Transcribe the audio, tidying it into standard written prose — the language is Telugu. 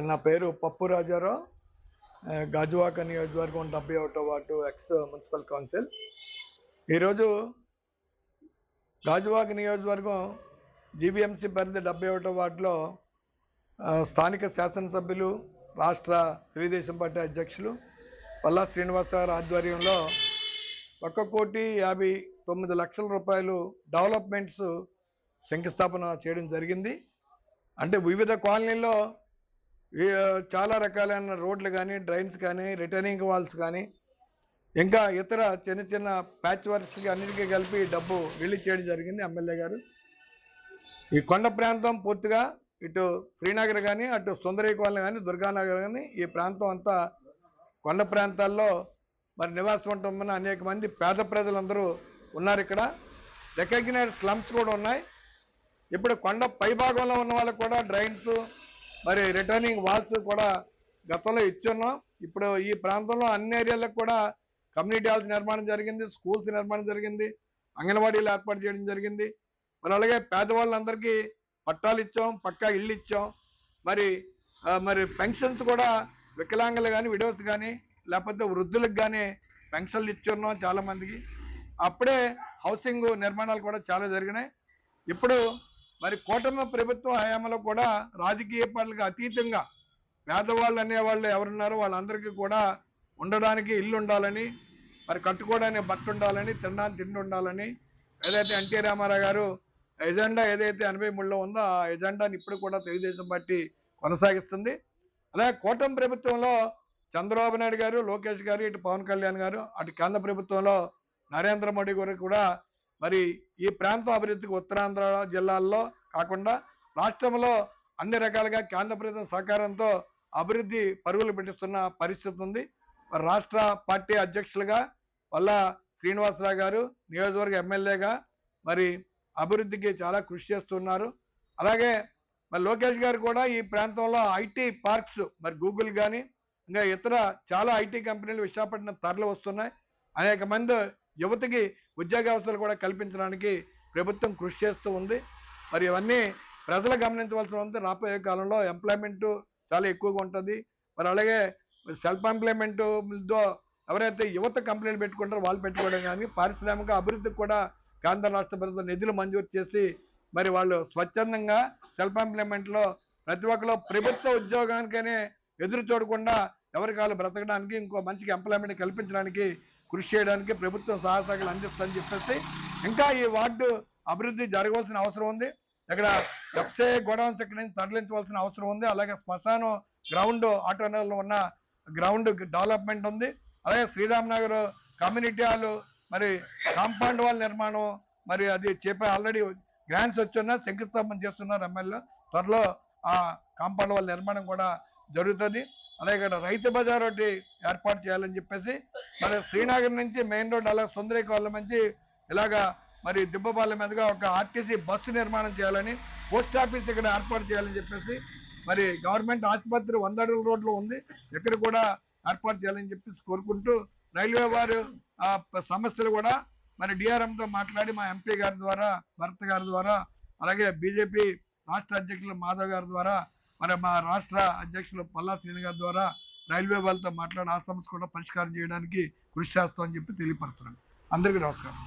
నా పేరు పప్పు రాజారావు. గాజువాక నియోజకవర్గం 71వ వార్డు ఎక్స్ మున్సిపల్ కౌన్సిల్. ఈరోజు గాజువాక నియోజకవర్గం జీబీఎంసీ పరిధి 71వ వార్డులో స్థానిక శాసనసభ్యులు, రాష్ట్ర తెలుగుదేశం పార్టీ అధ్యక్షులు పల్లా శ్రీనివాసరావు ఆధ్వర్యంలో 1,59,00,000 రూపాయలు డెవలప్మెంట్స్ శంకుస్థాపన చేయడం జరిగింది. అంటే వివిధ కాలనీల్లో చాలా రకాలైన రోడ్లు కానీ, డ్రైన్స్ కానీ, రిటర్నింగ్ వాల్స్ కానీ, ఇంకా ఇతర చిన్న చిన్న ప్యాచ్ వర్క్స్కి అన్నిటికీ కలిపి డబ్బు రిలీజ్ చేయడం జరిగింది ఎమ్మెల్యే గారు. ఈ కొండ ప్రాంతం పూర్తిగా ఇటు శ్రీనగర్ కానీ, అటు సుందరీ కాలనీ కానీ, దుర్గానగర్ కానీ, ఈ ప్రాంతం అంతా కొండ ప్రాంతాల్లో మరి నివాసం ఉంటున్న అనేక మంది పేద ప్రజలందరూ ఉన్నారు. ఇక్కడ రికగ్నైజ్డ్ స్లమ్స్ కూడా ఉన్నాయి. ఇప్పుడు కొండ పైభాగంలో ఉన్న వాళ్ళకు కూడా డ్రైన్స్, మరి రిటర్నింగ్ వాల్స్ కూడా గతంలో ఇచ్చున్నాం. ఇప్పుడు ఈ ప్రాంతంలో అన్ని ఏరియాలకు కూడా కమ్యూనిటీ హాల్స్ నిర్మాణం జరిగింది, స్కూల్స్ నిర్మాణం జరిగింది, అంగన్వాడీలు ఏర్పాటు చేయడం జరిగింది. మరి అలాగే పేదవాళ్ళందరికీ పట్టాలు ఇచ్చాం, పక్కా ఇళ్ళు ఇచ్చాం. మరి పెన్షన్స్ కూడా వికలాంగులు కానీ, విడోస్ కానీ, లేకపోతే వృద్ధులకు కానీ పెన్షన్లు ఇచ్చున్నాం చాలామందికి. అప్పుడే హౌసింగ్ నిర్మాణాలు కూడా చాలా జరిగినాయి. ఇప్పుడు మరి కూటమి ప్రభుత్వ హయాంలో కూడా రాజకీయ పార్టీలకు అతీతంగా పేదవాళ్ళు అనేవాళ్ళు ఎవరున్నారో వాళ్ళందరికీ కూడా ఉండడానికి ఇల్లు ఉండాలని, మరి కట్టుకోవడానికి బట్ట ఉండాలని, తినడానికి తిండి ఉండాలని ఏదైతే ఎన్టీ రామారావు గారు ఎజెండా ఏదైతే 83లో ఉందో ఆ ఎజెండాని ఇప్పుడు కూడా తెలుగుదేశం పార్టీ కొనసాగిస్తుంది. అలాగే కూటమి ప్రభుత్వంలో చంద్రబాబు నాయుడు గారు, లోకేష్ గారు, ఇటు పవన్ కళ్యాణ్ గారు, అటు కేంద్ర ప్రభుత్వంలో నరేంద్ర మోడీ గారు కూడా మరి ఈ ప్రాంతం అభివృద్ధికి ఉత్తరాంధ్ర జిల్లాల్లో కాకుండా రాష్ట్రంలో అన్ని రకాలుగా కేంద్ర ప్రభుత్వం సహకారంతో అభివృద్ధి పరుగులు పెట్టిస్తున్న పరిస్థితి ఉంది. మరి రాష్ట్ర పార్టీ అధ్యక్షులుగా పల్లా శ్రీనివాసరావు గారు నియోజకవర్గ ఎమ్మెల్యేగా మరి అభివృద్ధికి చాలా కృషి చేస్తున్నారు. అలాగే మరి లోకేష్ గారు కూడా ఈ ప్రాంతంలో ఐటీ పార్క్స్, మరి గూగుల్ కానీ ఇంకా ఇతర చాలా ఐటీ కంపెనీలు విశాఖపట్నం తరలి వస్తున్నాయి. అనేక మంది యువతకి ఉద్యోగావకాశాలు కూడా కల్పించడానికి ప్రభుత్వం కృషి చేస్తూ ఉంది. మరి ఇవన్నీ ప్రజలు గమనించవలసిన ఉంది. రాబోయే కాలంలో ఎంప్లాయ్మెంట్ చాలా ఎక్కువగా ఉంటుంది. మరి అలాగే సెల్ఫ్ ఎంప్లాయ్మెంట్తో ఎవరైతే యువత కంపెనీలు పెట్టుకుంటారో వాళ్ళు పెట్టుకోవడం కానీ, పారిశ్రామిక అభివృద్ధికి కూడా కేంద్ర రాష్ట్ర ప్రభుత్వం నిధులు మంజూరు చేసి మరి వాళ్ళు స్వచ్ఛందంగా సెల్ఫ్ ఎంప్లాయ్మెంట్లో ప్రతి ఒక్కరు ప్రభుత్వ ఉద్యోగానికనే ఎదురు చూడకుండా ఎవరికి వాళ్ళు బ్రతకడానికి, ఇంకో మంచిగా ఎంప్లాయ్మెంట్ కల్పించడానికి కృషి చేయడానికి ప్రభుత్వం సహాయశాఖలు అందిస్తుందని చెప్పేసి ఇంకా ఈ వార్డు అభివృద్ధి జరగవలసిన అవసరం ఉంది. ఇక్కడ ఎఫ్సీఐ గోడౌన్స్ ఇక్కడ నుంచి తరలించవలసిన అవసరం ఉంది. అలాగే శ్మశానం గ్రౌండ్ ఆటోనగర్లో ఉన్న గ్రౌండ్ డెవలప్మెంట్ ఉంది. అలాగే శ్రీరామ్ నగర్ కమ్యూనిటీ హాల్ మరి కాంపౌండ్ వాల్ నిర్మాణం మరి అది ఆల్రెడీ గ్రాంట్స్ వచ్చున్నా శంకుస్థాపన చేస్తున్నారు ఎమ్మెల్యే. త్వరలో ఆ కాంపౌండ్ వాల్ నిర్మాణం కూడా జరుగుతుంది. అలాగే ఇక్కడ రైతు బజార్ ఒకటి ఏర్పాటు చేయాలని చెప్పేసి మరి శ్రీనగర్ నుంచి మెయిన్ రోడ్ అలాగే సుందరీ కాలనీ నుంచి ఇలాగా మరి దిబ్బపాలెం మీదుగా ఒక ఆర్టీసీ బస్సు నిర్మాణం చేయాలని, పోస్ట్ ఆఫీస్ ఇక్కడ ఏర్పాటు చేయాలని చెప్పేసి మరి గవర్నమెంట్ ఆసుపత్రి 100 అడుగుల రోడ్లో ఉంది, ఇక్కడ కూడా ఏర్పాటు చేయాలని చెప్పేసి కోరుకుంటూ రైల్వే వారు సమస్యలు కూడా మరి డిఆర్ఎంతో మాట్లాడి మా ఎంపీ గారి ద్వారా, భరత్ గారి ద్వారా, అలాగే బీజేపీ రాష్ట్ర అధ్యక్షులు మాధవ్ గారి ద్వారా, మరి మా రాష్ట్ర అధ్యక్షులు పల్లా శ్రీని గారి ద్వారా రైల్వే వాళ్ళతో మాట్లాడి ఆ సమస్య కూడా పరిష్కారం చేయడానికి కృషి చేస్తామని చెప్పి తెలియపరుస్తున్నాను. అందరికీ నమస్కారం.